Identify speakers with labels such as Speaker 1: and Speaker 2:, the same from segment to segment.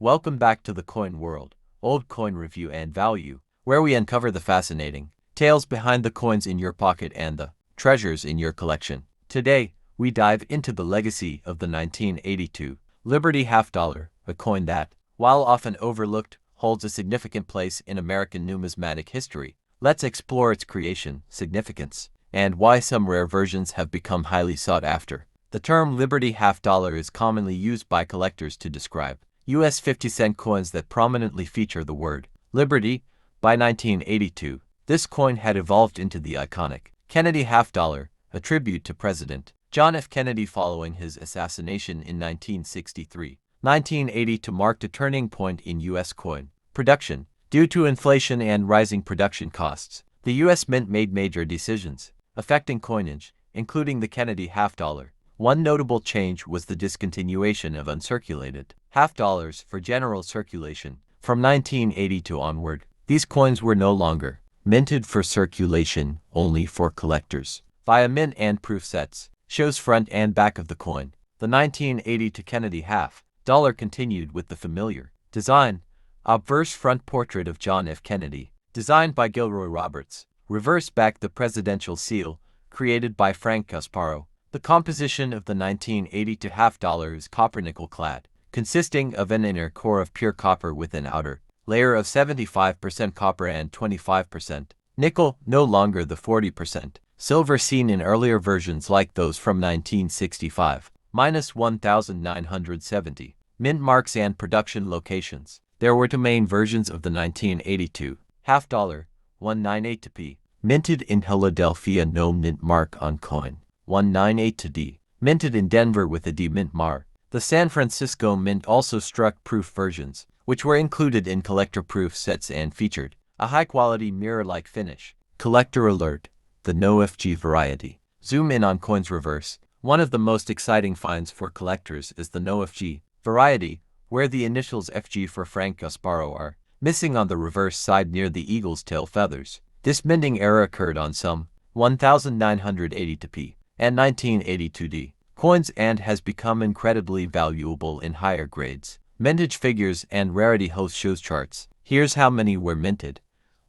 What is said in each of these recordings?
Speaker 1: Welcome back to the coin world, old coin review and value, where we uncover the fascinating tales behind the coins in your pocket and the treasures in your collection. Today, we dive into the legacy of the 1982 Liberty half dollar, a coin that, while often overlooked, holds a significant place in American numismatic history. Let's explore its creation, significance, and why some rare versions have become highly sought after. The term Liberty half dollar is commonly used by collectors to describe U.S. 50-cent coins that prominently feature the word Liberty. By 1982, this coin had evolved into the iconic Kennedy half dollar, a tribute to President John F. Kennedy following his assassination in 1963. 1982 marked a turning point in U.S. coin production. Due to inflation and rising production costs, the U.S. Mint made major decisions affecting coinage, including the Kennedy half dollar. One notable change was the discontinuation of uncirculated half dollars for general circulation. From 1982 onward, these coins were no longer minted for circulation, only for collectors. Via mint and proof sets, shows front and back of the coin. The 1982 Kennedy half dollar continued with the familiar design. Obverse front portrait of John F. Kennedy, designed by Gilroy Roberts. Reverse back the presidential seal, created by Frank Gasparo. The composition of the 1982 half dollar is copper-nickel clad, consisting of an inner core of pure copper with an outer layer of 75% copper and 25% nickel, no longer the 40% silver seen in earlier versions like those from 1965. -1970. Mint marks and production locations. There were two main versions of the 1982 half dollar, 198p, minted in Philadelphia, no mint mark on coin. 198D, minted in Denver with a D mint mark. The San Francisco Mint also struck proof versions, which were included in collector proof sets and featured a high-quality mirror-like finish. Collector alert: the no FG variety. Zoom in on coin's reverse. One of the most exciting finds for collectors is the no FG variety, where the initials FG for Frank Gasparo are missing on the reverse side near the eagle's tail feathers. This minting error occurred on some 1982p and 1982D coins and has become incredibly valuable in higher grades. Mintage figures and rarity host shows charts. Here's how many were minted.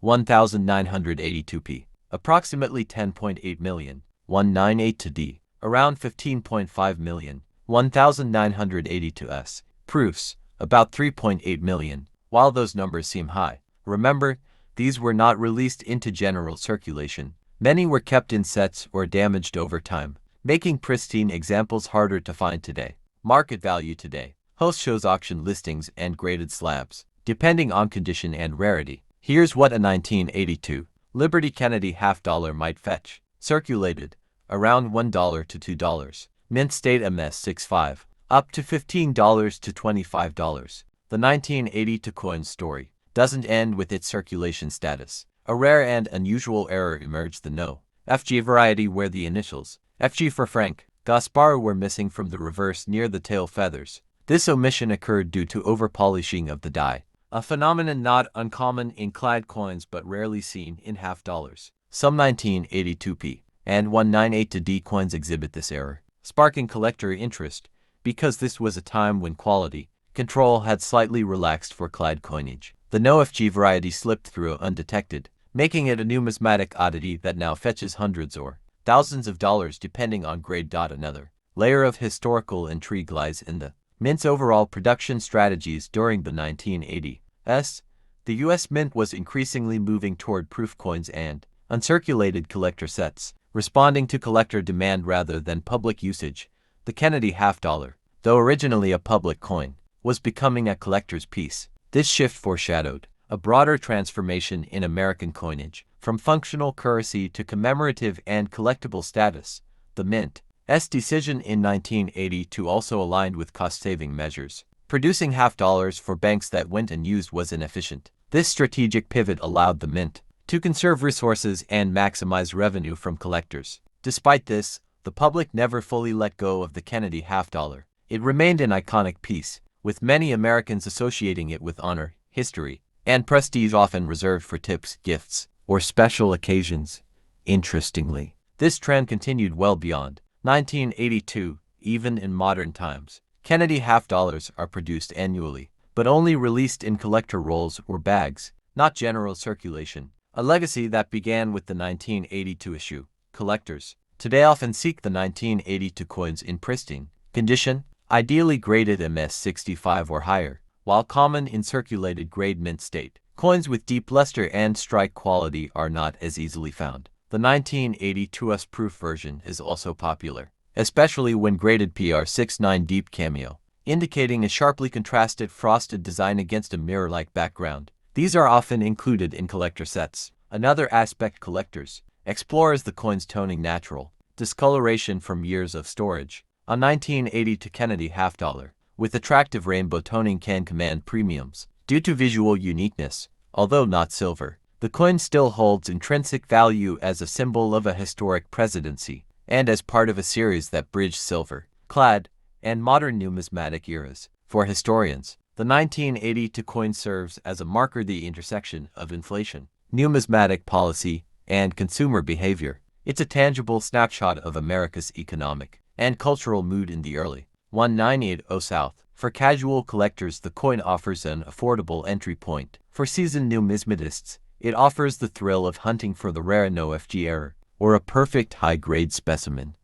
Speaker 1: 1982p, approximately 10.8 million. 198D, around 15.5 million. 1982s, proofs, about 3.8 million. While those numbers seem high, remember, these were not released into general circulation. Many were kept in sets or damaged over time, making pristine examples harder to find today. Market value today. Host shows auction listings and graded slabs, depending on condition and rarity. Here's what a 1982 Liberty Kennedy half dollar might fetch. Circulated, around $1 to $2. Mint state MS65, up to $15 to $25. The 1982 coin story doesn't end with its circulation status. A rare and unusual error emerged: the no FG variety, where the initials FG for Frank Gasparo were missing from the reverse near the tail feathers. This omission occurred due to over-polishing of the die, a phenomenon not uncommon in clad coins but rarely seen in half dollars. Some 1982p and 198D coins exhibit this error, sparking collector interest because this was a time when quality control had slightly relaxed for clad coinage. The no FG variety slipped through undetected, making it a numismatic oddity that now fetches hundreds or thousands of dollars depending on grade. Another layer of historical intrigue lies in the Mint's overall production strategies during the 1980s. The U.S. Mint was increasingly moving toward proof coins and uncirculated collector sets, responding to collector demand rather than public usage. The Kennedy half dollar, though originally a public coin, was becoming a collector's piece. This shift foreshadowed a broader transformation in American coinage, from functional currency to commemorative and collectible status. The Mint's decision in 1982 also aligned with cost-saving measures. Producing half dollars for banks that went unused was inefficient. This strategic pivot allowed the Mint to conserve resources and maximize revenue from collectors. Despite this, the public never fully let go of the Kennedy half dollar. It remained an iconic piece, with many Americans associating it with honor, history, and prestige, often reserved for tips, gifts, or special occasions. Interestingly, this trend continued well beyond 1982, even in modern times. Kennedy half dollars are produced annually, but only released in collector rolls or bags, not general circulation. A legacy that began with the 1982 issue. Collectors today often seek the 1982 coins in pristine condition, ideally graded MS65 or higher, while common in circulated grade mint state. Coins with deep luster and strike quality are not as easily found. The 1982's proof version is also popular, especially when graded PR69 deep cameo, indicating a sharply contrasted frosted design against a mirror-like background. These are often included in collector sets. Another aspect collectors explore is the coin's toning natural discoloration from years of storage. A 1982 Kennedy half dollar with attractive rainbow toning can command premiums due to visual uniqueness. Although not silver, the coin still holds intrinsic value as a symbol of a historic presidency and as part of a series that bridged silver, clad, and modern numismatic eras. For historians, the 1982 coin serves as a marker of the intersection of inflation, numismatic policy, and consumer behavior. It's a tangible snapshot of America's economic and cultural mood in the early 1980s South. For casual collectors, the coin offers an affordable entry point. For seasoned numismatists, it offers the thrill of hunting for the rare NoFG error or a perfect high-grade specimen.